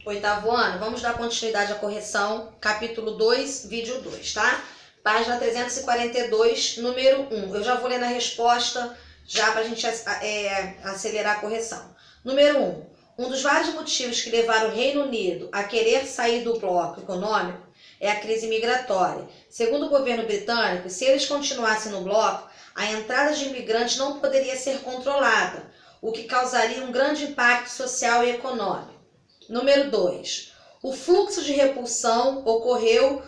Oitavo ano, vamos dar continuidade à correção, capítulo 2, vídeo 2, tá? Página 342, número 1. Eu já vou ler na resposta, já para a gente acelerar a correção. Número 1. Um dos vários motivos que levaram o Reino Unido a querer sair do bloco econômico é a crise migratória. Segundo o governo britânico, se eles continuassem no bloco, a entrada de imigrantes não poderia ser controlada, o que causaria um grande impacto social e econômico. Número 2. O fluxo de repulsão ocorreu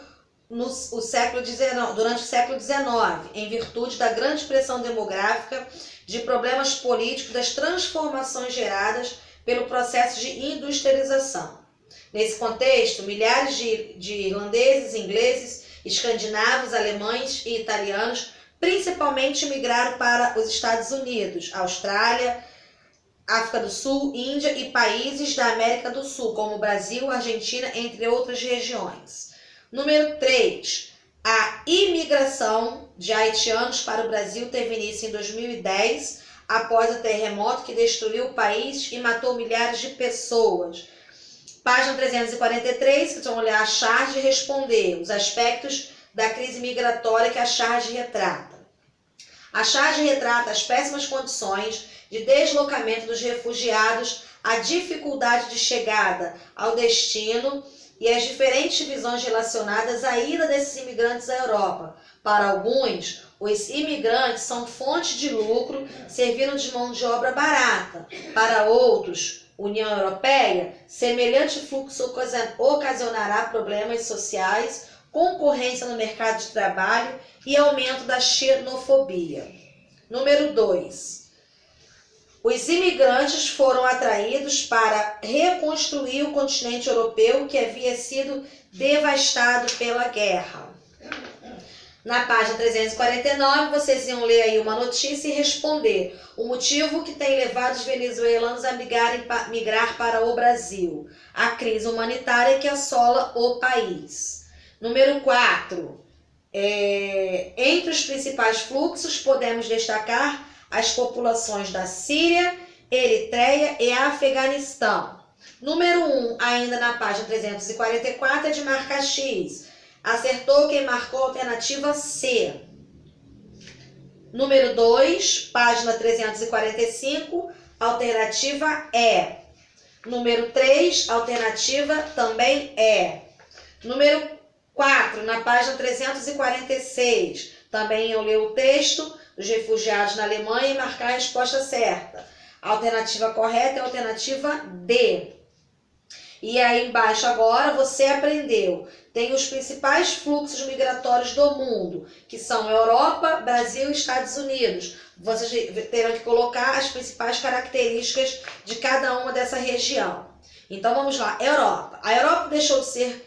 durante o século XIX, em virtude da grande pressão demográfica, de problemas políticos, das transformações geradas pelo processo de industrialização. Nesse contexto, milhares de irlandeses, ingleses, escandinavos, alemães e italianos principalmente migraram para os Estados Unidos, Austrália, África do Sul, Índia e países da América do Sul, como Brasil, Argentina, entre outras regiões. Número 3. A imigração de haitianos para o Brasil teve início em 2010, após o terremoto que destruiu o país e matou milhares de pessoas. Página 343, que vão olhar a charge e responder os aspectos da crise migratória que a charge retrata. A charge retrata as péssimas condições de deslocamento dos refugiados, a dificuldade de chegada ao destino e as diferentes visões relacionadas à ida desses imigrantes à Europa. Para alguns, os imigrantes são fonte de lucro, servindo de mão de obra barata. Para outros, União Europeia, semelhante fluxo ocasionará problemas sociais, concorrência no mercado de trabalho e aumento da xenofobia. Número 2. Os imigrantes foram atraídos para reconstruir o continente europeu que havia sido devastado pela guerra. Na página 349, vocês iam ler aí uma notícia e responder o motivo que tem levado os venezuelanos a migrar para o Brasil. A crise humanitária que assola o país. Número 4. Entre os principais fluxos, podemos destacar as populações da Síria, Eritreia e Afeganistão. Número 1, ainda na página 344, é de marca X. Acertou quem marcou a alternativa C. Número 2, página 345, alternativa E. Número 3, alternativa também E. Número 4, na página 346, também eu leio o texto dos refugiados na Alemanha e marcar a resposta certa. A alternativa correta é a alternativa D. E aí embaixo agora você aprendeu. Tem os principais fluxos migratórios do mundo, que são Europa, Brasil e Estados Unidos. Vocês terão que colocar as principais características de cada uma dessa região. Então vamos lá. Europa. A Europa deixou de ser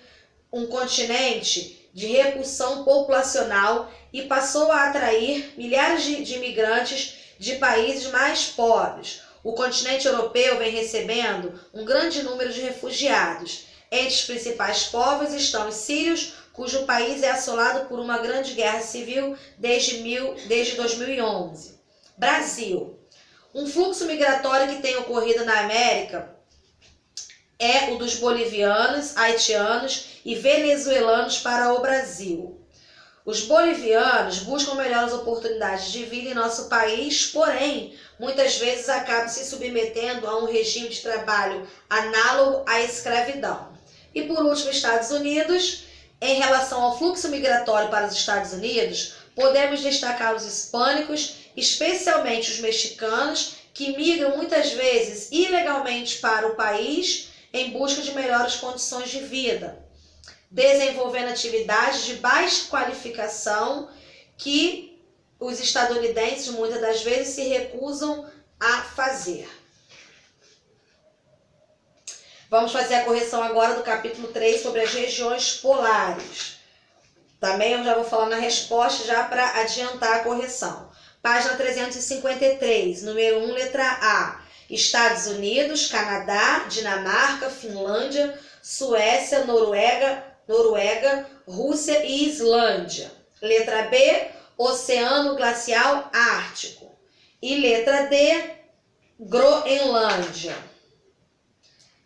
um continente de repulsão populacional e passou a atrair milhares de imigrantes de países mais pobres. O continente europeu vem recebendo um grande número de refugiados. Entre os principais povos estão os sírios, cujo país é assolado por uma grande guerra civil desde 2011. Brasil. Um fluxo migratório que tem ocorrido na América é o dos bolivianos, haitianos e venezuelanos para o Brasil. Os bolivianos buscam melhores oportunidades de vida em nosso país, porém, muitas vezes acabam se submetendo a um regime de trabalho análogo à escravidão. E por último, Estados Unidos. Em relação ao fluxo migratório para os Estados Unidos, podemos destacar os hispânicos, especialmente os mexicanos, que migram muitas vezes ilegalmente para o país em busca de melhores condições de vida, desenvolvendo atividades de baixa qualificação que os estadunidenses muitas das vezes se recusam a fazer. Vamos fazer a correção agora do capítulo 3 sobre as regiões polares. Também eu já vou falar na resposta já para adiantar a correção. Página 353, número 1, letra A. Estados Unidos, Canadá, Dinamarca, Finlândia, Suécia, Noruega, Rússia e Islândia. Letra B, Oceano Glacial Ártico. E letra D, Groenlândia.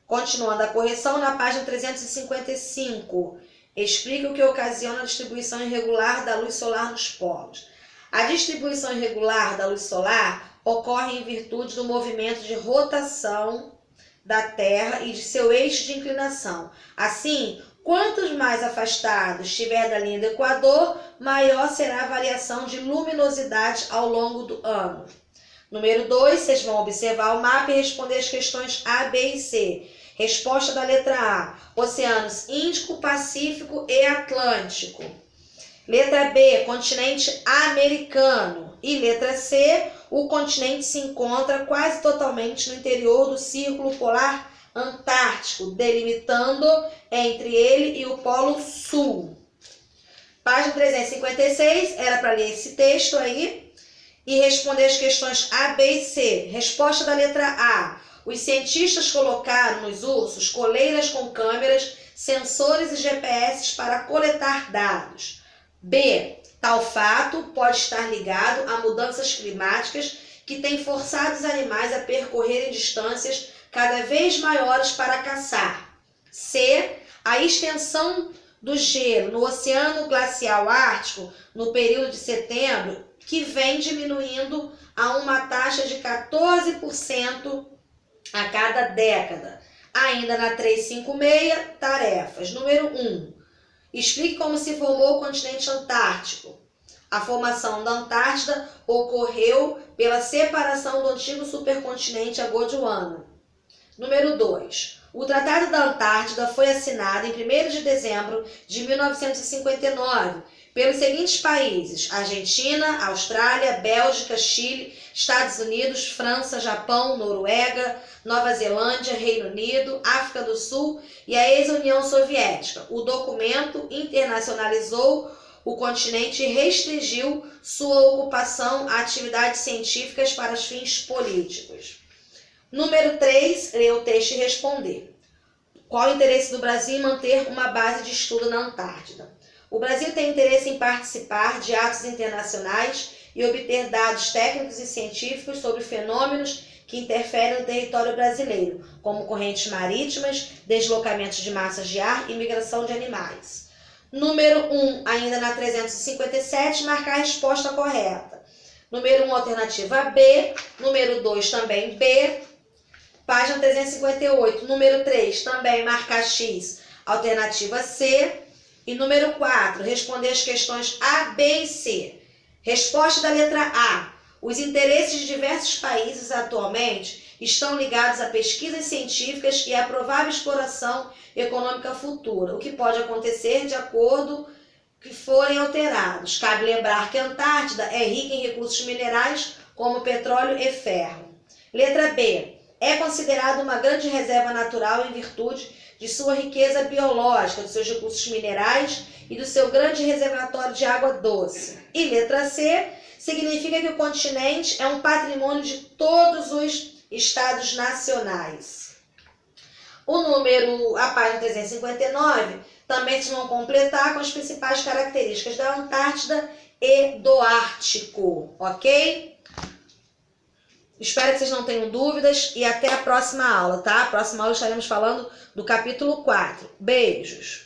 Continuando a correção, na página 355, explica o que ocasiona a distribuição irregular da luz solar nos polos. A distribuição irregular da luz solar ocorre em virtude do movimento de rotação da Terra e de seu eixo de inclinação. Assim, quantos mais afastados estiver da linha do Equador, maior será a variação de luminosidade ao longo do ano. Número 2, vocês vão observar o mapa e responder as questões A, B e C. Resposta da letra A: Oceanos Índico, Pacífico e Atlântico. Letra B: continente americano. E letra C: o continente se encontra quase totalmente no interior do Círculo Polar Antártico, delimitando entre ele e o Polo Sul. Página 356, era para ler esse texto aí e responder as questões A, B e C. Resposta da letra A: os cientistas colocaram nos ursos coleiras com câmeras, sensores e GPS para coletar dados. B: tal fato pode estar ligado a mudanças climáticas que têm forçado os animais a percorrerem distâncias cada vez maiores para caçar. C: a extensão do gelo no Oceano Glacial Ártico no período de setembro, que vem diminuindo a uma taxa de 14% a cada década. Ainda na 356, tarefas. Número 1. Explique como se formou o continente antártico. A formação da Antártida ocorreu pela separação do antigo supercontinente a Gondwana. Número 2. O Tratado da Antártida foi assinado em 1º de dezembro de 1959 pelos seguintes países: Argentina, Austrália, Bélgica, Chile, Estados Unidos, França, Japão, Noruega, Nova Zelândia, Reino Unido, África do Sul e a ex-União Soviética. O documento internacionalizou o continente e restringiu sua ocupação a atividades científicas para fins políticos. Número 3, ler o texto e responder. Qual o interesse do Brasil em manter uma base de estudo na Antártida? O Brasil tem interesse em participar de atos internacionais e obter dados técnicos e científicos sobre fenômenos que interferem no território brasileiro, como correntes marítimas, deslocamentos de massas de ar e migração de animais. Número 1, ainda na 357, marcar a resposta correta. Número 1, alternativa B. Número 2, também B. Página 358. Número 3, também marcar X, alternativa C. E número 4, responder as questões A, B e C. Resposta da letra A: os interesses de diversos países atualmente estão ligados a pesquisas científicas e a provável exploração econômica futura, o que pode acontecer de acordo que forem alterados. Cabe lembrar que a Antártida é rica em recursos minerais como petróleo e ferro. Letra B: é considerada uma grande reserva natural em virtude de sua riqueza biológica, dos seus recursos minerais e do seu grande reservatório de água doce. E letra C: significa que o continente é um patrimônio de todos os estados nacionais. A página 359, também se vão completar com as principais características da Antártida e do Ártico, ok? Espero que vocês não tenham dúvidas e até a próxima aula, tá? A próxima aula estaremos falando do capítulo 4. Beijos!